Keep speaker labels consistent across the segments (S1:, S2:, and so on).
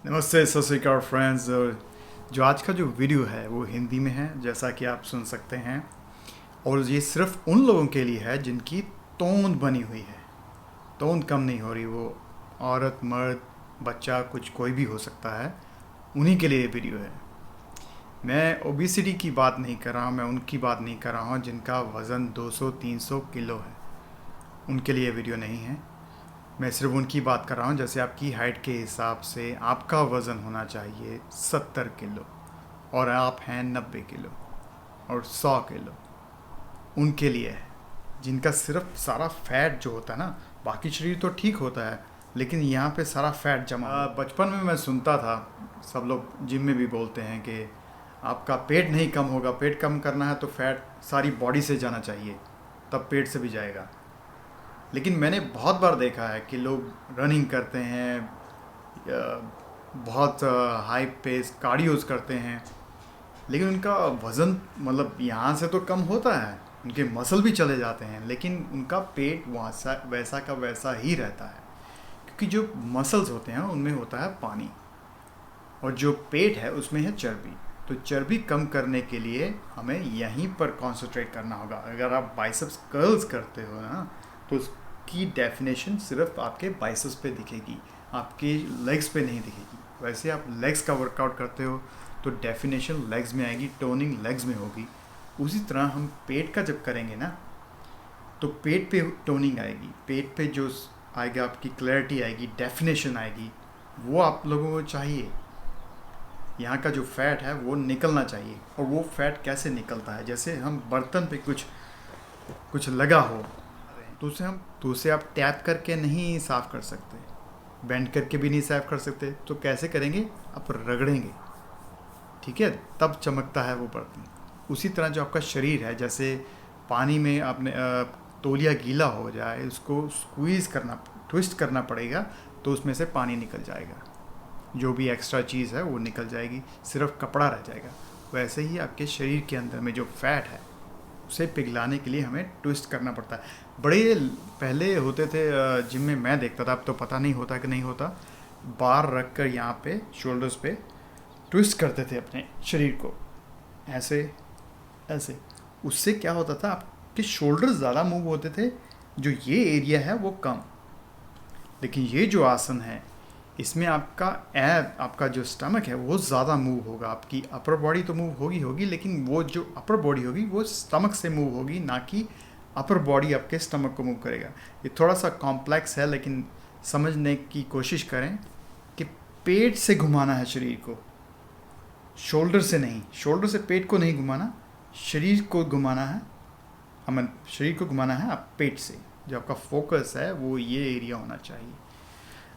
S1: नमस्ते, सत श्री अकाल फ्रेंड्स। जो आज का जो वीडियो है वो हिंदी में है, जैसा कि आप सुन सकते हैं। और ये सिर्फ उन लोगों के लिए है जिनकी तोंद बनी हुई है। तोंद कम नहीं हो रही, वो औरत मर्द बच्चा कुछ कोई भी हो सकता है, उन्हीं के लिए ये वीडियो है। मैं ओबिसिटी की बात नहीं कर रहा हूँ, मैं उनकी बात नहीं कर रहा हूँ जिनका वज़न 200-300 किलो है। उनके लिए वीडियो नहीं है। मैं सिर्फ उनकी बात कर रहा हूँ जैसे आपकी हाइट के हिसाब से आपका वज़न होना चाहिए 70 किलो और आप हैं 90 किलो और 100 किलो। उनके लिए है जिनका सिर्फ सारा फैट जो होता है ना, बाकी शरीर तो ठीक होता है लेकिन यहाँ पे सारा फैट जमा। बचपन में मैं सुनता था, सब लोग जिम में भी बोलते हैं कि आपका पेट नहीं कम होगा, पेट कम करना है तो फैट सारी बॉडी से जाना चाहिए, तब पेट से भी जाएगा। लेकिन मैंने बहुत बार देखा है कि लोग रनिंग करते हैं, बहुत हाई पेस कार्डियोज करते हैं, लेकिन उनका वज़न मतलब यहाँ से तो कम होता है, उनके मसल भी चले जाते हैं, लेकिन उनका पेट वैसा का वैसा ही रहता है, क्योंकि जो मसल्स होते हैं उनमें होता है पानी और जो पेट है उसमें है चर्बी। तो चर्बी कम करने के लिए हमें यहीं पर कॉन्सेंट्रेट करना होगा। अगर आप बाइसेप्स कर्ल्स करते हो ना, तो की डेफिनेशन सिर्फ आपके बाइसेप्स पे दिखेगी, आपके लेग्स पे नहीं दिखेगी। वैसे आप लेग्स का वर्कआउट करते हो तो डेफिनेशन लेग्स में आएगी, टोनिंग लेग्स में होगी। उसी तरह हम पेट का जब करेंगे ना, तो पेट पे टोनिंग आएगी, पेट पे जो आएगा आपकी क्लैरिटी आएगी, डेफिनेशन आएगी। वो आप लोगों को चाहिए। यहाँ का जो फैट है वो निकलना चाहिए। और वो फैट कैसे निकलता है? जैसे हम बर्तन पे कुछ कुछ लगा हो तो उसे आप टैप करके नहीं साफ़ कर सकते, बेंड करके भी नहीं साफ़ कर सकते। तो कैसे करेंगे? आप रगड़ेंगे, ठीक है, तब चमकता है वो बर्तन। उसी तरह जो आपका शरीर है, जैसे पानी में आपने तौलिया गीला हो जाए, उसको स्क्वीज़ करना, ट्विस्ट करना पड़ेगा, तो उसमें से पानी निकल जाएगा, जो भी एक्स्ट्रा चीज़ है वो निकल जाएगी, सिर्फ कपड़ा रह जाएगा। वैसे ही आपके शरीर के अंदर में जो फैट है उसे पिघलाने के लिए हमें ट्विस्ट करना पड़ता है। बड़े पहले होते थे, जिम में मैं देखता था, अब तो पता नहीं होता कि नहीं होता, बार रख कर यहाँ पे शोल्डर्स पे ट्विस्ट करते थे अपने शरीर को, ऐसे ऐसे। उससे क्या होता था, आपके शोल्डर्स ज़्यादा मूव होते थे, जो ये एरिया है वो कम। लेकिन ये जो आसन है, इसमें आपका जो स्टमक है वो ज़्यादा मूव होगा। आपकी अपर बॉडी तो मूव होगी, लेकिन वो जो अपर बॉडी होगी वो स्टमक से मूव होगी, ना कि अपर बॉडी आपके स्टमक को मूव करेगा। ये थोड़ा सा कॉम्प्लेक्स है, लेकिन समझने की कोशिश करें कि पेट से घुमाना है शरीर को, शोल्डर से नहीं। शोल्डर से पेट को नहीं घुमाना, शरीर को घुमाना है। हमें शरीर को घुमाना है आप पेट से। जो आपका फोकस है वो ये एरिया होना चाहिए।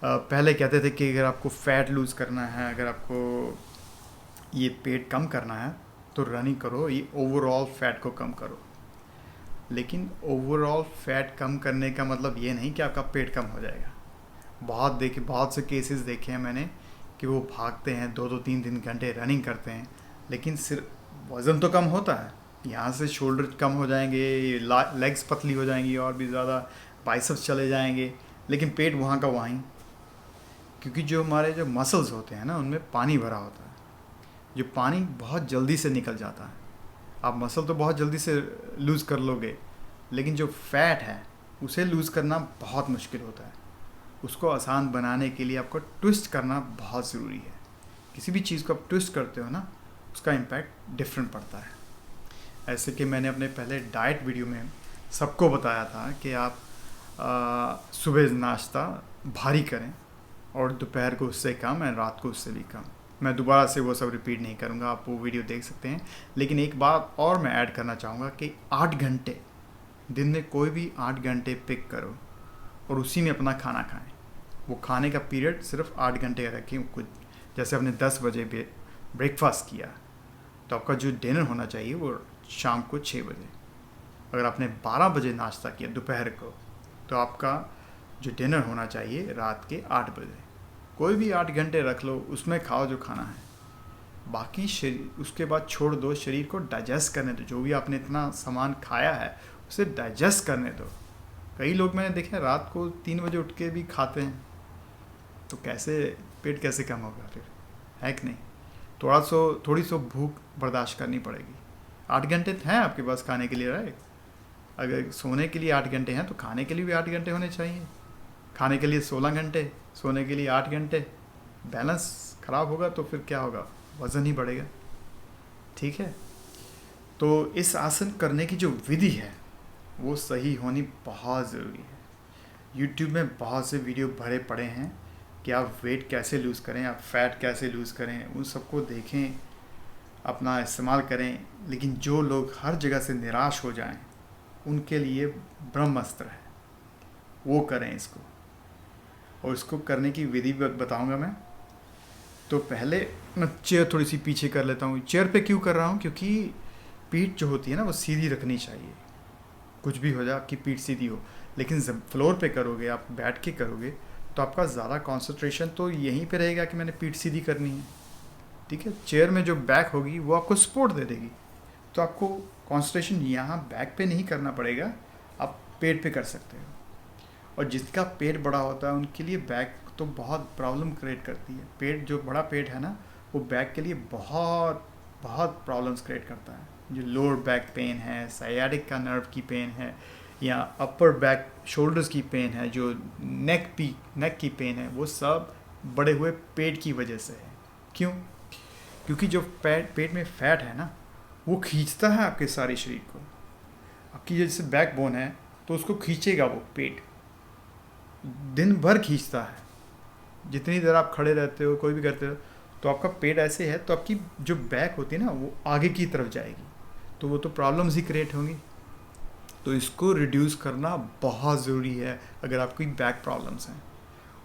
S1: पहले कहते थे कि अगर आपको फ़ैट लूज़ करना है, अगर आपको ये पेट कम करना है तो रनिंग करो, ये ओवरऑल फ़ैट को कम करो। लेकिन ओवरऑल फ़ैट कम करने का मतलब ये नहीं कि आपका पेट कम हो जाएगा। बहुत से केसेस देखे हैं मैंने कि वो भागते हैं 2-3 घंटे रनिंग करते हैं, लेकिन सिर्फ वज़न तो कम होता है, यहाँ से शोल्डर कम हो जाएंगे, लेग्स पतली हो जाएंगी और भी ज़्यादा, बाइसेप्स चले जाएंगे, लेकिन पेट वहाँ का वहीं। क्योंकि जो हमारे जो मसल्स होते हैं ना, उनमें पानी भरा होता है, जो पानी बहुत जल्दी से निकल जाता है। आप मसल तो बहुत जल्दी से लूज़ कर लोगे, लेकिन जो फैट है उसे लूज़ करना बहुत मुश्किल होता है। उसको आसान बनाने के लिए आपको ट्विस्ट करना बहुत ज़रूरी है। किसी भी चीज़ को आप ट्विस्ट करते हो ना, उसका इम्पैक्ट डिफरेंट पड़ता है। ऐसे कि मैंने अपने पहले डाइट वीडियो में सबको बताया था कि आप सुबह नाश्ता भारी करें और दोपहर को उससे कम और रात को उससे भी कम। मैं दोबारा से वो सब रिपीट नहीं करूँगा, आप वो वीडियो देख सकते हैं। लेकिन एक बात और मैं ऐड करना चाहूँगा कि 8 घंटे, दिन में कोई भी 8 घंटे पिक करो और उसी में अपना खाना खाएं। वो खाने का पीरियड सिर्फ 8 घंटे का रखें। कुछ जैसे आपने 10 बजे ब्रेकफास्ट किया, तो आपका जो डिनर होना चाहिए वो शाम को 6 बजे। अगर आपने 12 बजे नाश्ता किया दोपहर को, तो आपका जो डिनर होना चाहिए रात के 8 बजे। कोई भी 8 घंटे रख लो, उसमें खाओ जो खाना है। बाकी शरीर उसके बाद छोड़ दो, शरीर को डाइजेस्ट करने दो। जो भी आपने इतना सामान खाया है उसे डाइजेस्ट करने दो। कई लोग मैंने देखे रात को 3 बजे उठ के भी खाते हैं, तो कैसे पेट कैसे कम होगा फिर, है कि नहीं? थोड़ी सी भूख बर्दाश्त करनी पड़ेगी। 8 घंटे हैं आपके पास खाने के लिए, राइट? अगर सोने के लिए 8 घंटे हैं तो खाने के लिए भी 8 घंटे होने चाहिए। खाने के लिए 16 घंटे, सोने के लिए 8 घंटे। बैलेंस ख़राब होगा तो फिर क्या होगा? वज़न ही बढ़ेगा। ठीक है, तो इस आसन करने की जो विधि है वो सही होनी बहुत ज़रूरी है। यूट्यूब में बहुत से वीडियो भरे पड़े हैं कि आप वेट कैसे लूज़ करें, आप फैट कैसे लूज़ करें, उन सबको देखें, अपना इस्तेमाल करें। लेकिन जो लोग हर जगह से निराश हो जाएं, उनके लिए ब्रह्मास्त्र है, वो करें इसको। और इसको करने की विधि बताऊंगा मैं। तो पहले मैं चेयर थोड़ी सी पीछे कर लेता हूँ। चेयर पे क्यों कर रहा हूँ? क्योंकि पीठ जो होती है ना वो सीधी रखनी चाहिए। कुछ भी हो जाए आपकी पीठ सीधी हो, लेकिन जब फ्लोर पे करोगे, आप बैठ के करोगे, तो आपका ज़्यादा कंसंट्रेशन तो यहीं पे रहेगा कि मैंने पीठ सीधी करनी है। ठीक है, चेयर में जो बैक होगी वो आपको सपोर्ट दे देगी, तो आपको कंसंट्रेशन यहाँ बैक पे नहीं करना पड़ेगा, आप पेट पे कर सकते हो। और जिसका पेट बड़ा होता है उनके लिए बैक तो बहुत प्रॉब्लम क्रिएट करती है। पेट जो बड़ा पेट है ना, वो बैक के लिए बहुत बहुत प्रॉब्लम्स क्रिएट करता है। जो लोअर बैक पेन है, साइयाटिक का नर्व की पेन है, या अपर बैक शोल्डर्स की पेन है, जो नेक की पेन है, वो सब बड़े हुए पेट की वजह से है। क्यों? क्योंकि जो पेट में फैट है ना, वो खींचता है आपके सारे शरीर को। आपकी जैसे बैक बोन है तो उसको खींचेगा वो पेट, दिन भर खींचता है। जितनी देर आप खड़े रहते हो, कोई भी करते हो, तो आपका पेट ऐसे है तो आपकी जो बैक होती है ना वो आगे की तरफ जाएगी, तो वो तो प्रॉब्लम्स ही क्रिएट होंगी। तो इसको रिड्यूस करना बहुत ज़रूरी है अगर आपकी बैक प्रॉब्लम्स हैं।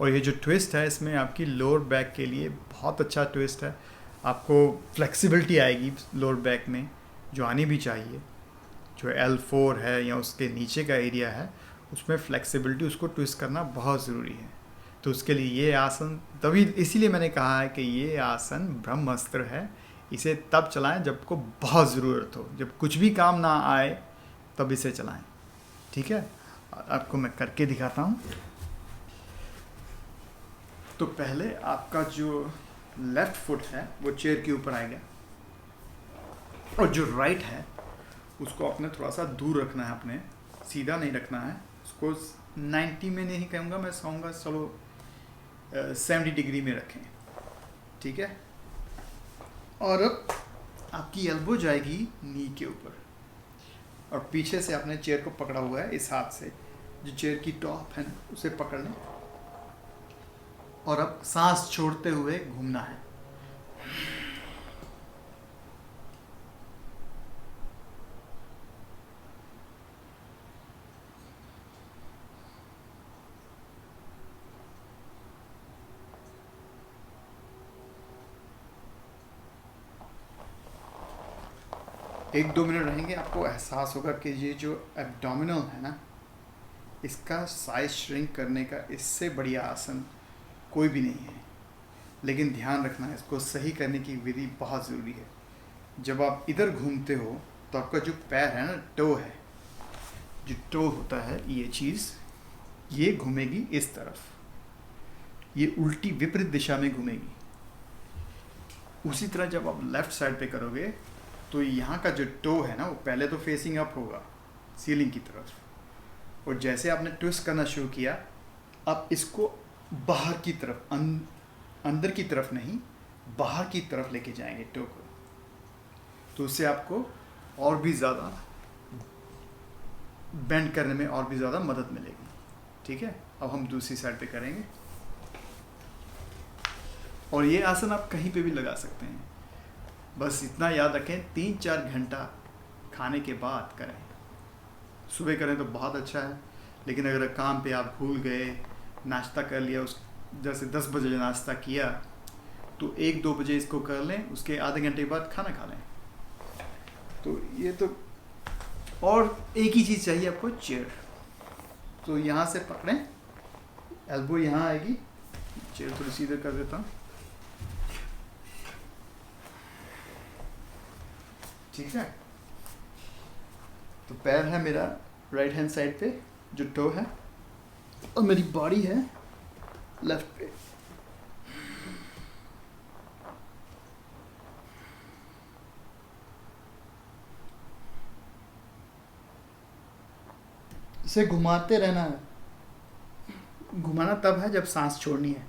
S1: और ये जो ट्विस्ट है इसमें आपकी लोअर बैक के लिए बहुत अच्छा ट्विस्ट है। आपको फ्लेक्सिबिलिटी आएगी लोअर बैक में, जो आनी भी चाहिए। जो L4 है या उसके नीचे का एरिया है, उसमें फ्लेक्सिबिलिटी, उसको ट्विस्ट करना बहुत ज़रूरी है। तो उसके लिए ये आसन, तभी इसीलिए मैंने कहा है कि ये आसन ब्रह्मास्त्र है। इसे तब चलाएं जब को बहुत ज़रूरत हो, जब कुछ भी काम ना आए तब इसे चलाएं। ठीक है, आपको मैं करके दिखाता हूँ। तो पहले आपका जो लेफ़्ट फुट है वो चेयर के ऊपर आएगा, और जो राइट है उसको अपने थोड़ा सा दूर रखना है, अपने सीधा नहीं रखना है उसको। 90 में नहीं कहूँगा, मैं कहूँगा चलो 70 डिग्री में रखें। ठीक है, और अब आपकी एल्बो जाएगी नी के ऊपर, और पीछे से आपने चेयर को पकड़ा हुआ है इस हाथ से, जो चेयर की टॉप है ना उसे पकड़ लें, और अब सांस छोड़ते हुए घूमना है। एक दो मिनट रहेंगे, आपको एहसास होगा कि ये जो एब्डोमिनल है ना, इसका साइज श्रिंक करने का इससे बढ़िया आसन कोई भी नहीं है। लेकिन ध्यान रखना है, इसको सही करने की विधि बहुत ज़रूरी है। जब आप इधर घूमते हो तो आपका जो पैर है ना, टो है, जो टो होता है, ये चीज़ ये घूमेगी इस तरफ, ये उल्टी विपरीत दिशा में घूमेगी। उसी तरह जब आप लेफ़्ट साइड पे करोगे तो यहाँ का जो टो है ना वो पहले तो फेसिंग अप होगा सीलिंग की तरफ, और जैसे आपने ट्विस्ट करना शुरू किया, आप इसको बाहर की तरफ, अंदर की तरफ नहीं, बाहर की तरफ लेके जाएंगे टो को। तो उससे आपको और भी ज़्यादा बेंड करने में और भी ज़्यादा मदद मिलेगी। ठीक है, अब हम दूसरी साइड पे करेंगे, और ये आसन आप कहीं पे भी लगा सकते हैं। बस इतना याद रखें, 3-4 घंटा खाने के बाद करें। सुबह करें तो बहुत अच्छा है, लेकिन अगर काम पे आप भूल गए, नाश्ता कर लिया, उस जैसे 10 बजे नाश्ता किया तो 1-2 बजे इसको कर लें, उसके आधे घंटे बाद खाना खा लें। तो ये तो, और एक ही चीज़ चाहिए आपको, चेयर। तो यहाँ से पकड़ें, एल्बो यहाँ आएगी, चेयर थोड़ी सीधे कर देता हूँ। ठीक है, तो पैर है मेरा राइट हैंड साइड पे, जो टो है, और मेरी बॉडी है लेफ्ट पे।
S2: इसे घुमाते रहना है।
S3: घुमाना तब है जब सांस छोड़नी है।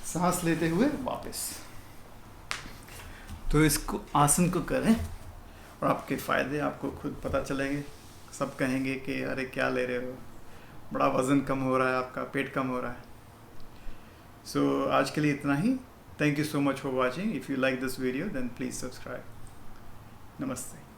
S1: सांस लेते हुए वापस। तो इसको आसन को करें और आपके फ़ायदे आपको खुद पता चलेंगे। सब कहेंगे कि अरे क्या ले रहे हो, बड़ा वज़न कम हो रहा है, आपका पेट कम हो रहा है। सो आज के लिए इतना ही। Thank you so much for watching. If you like this video then please subscribe. नमस्ते।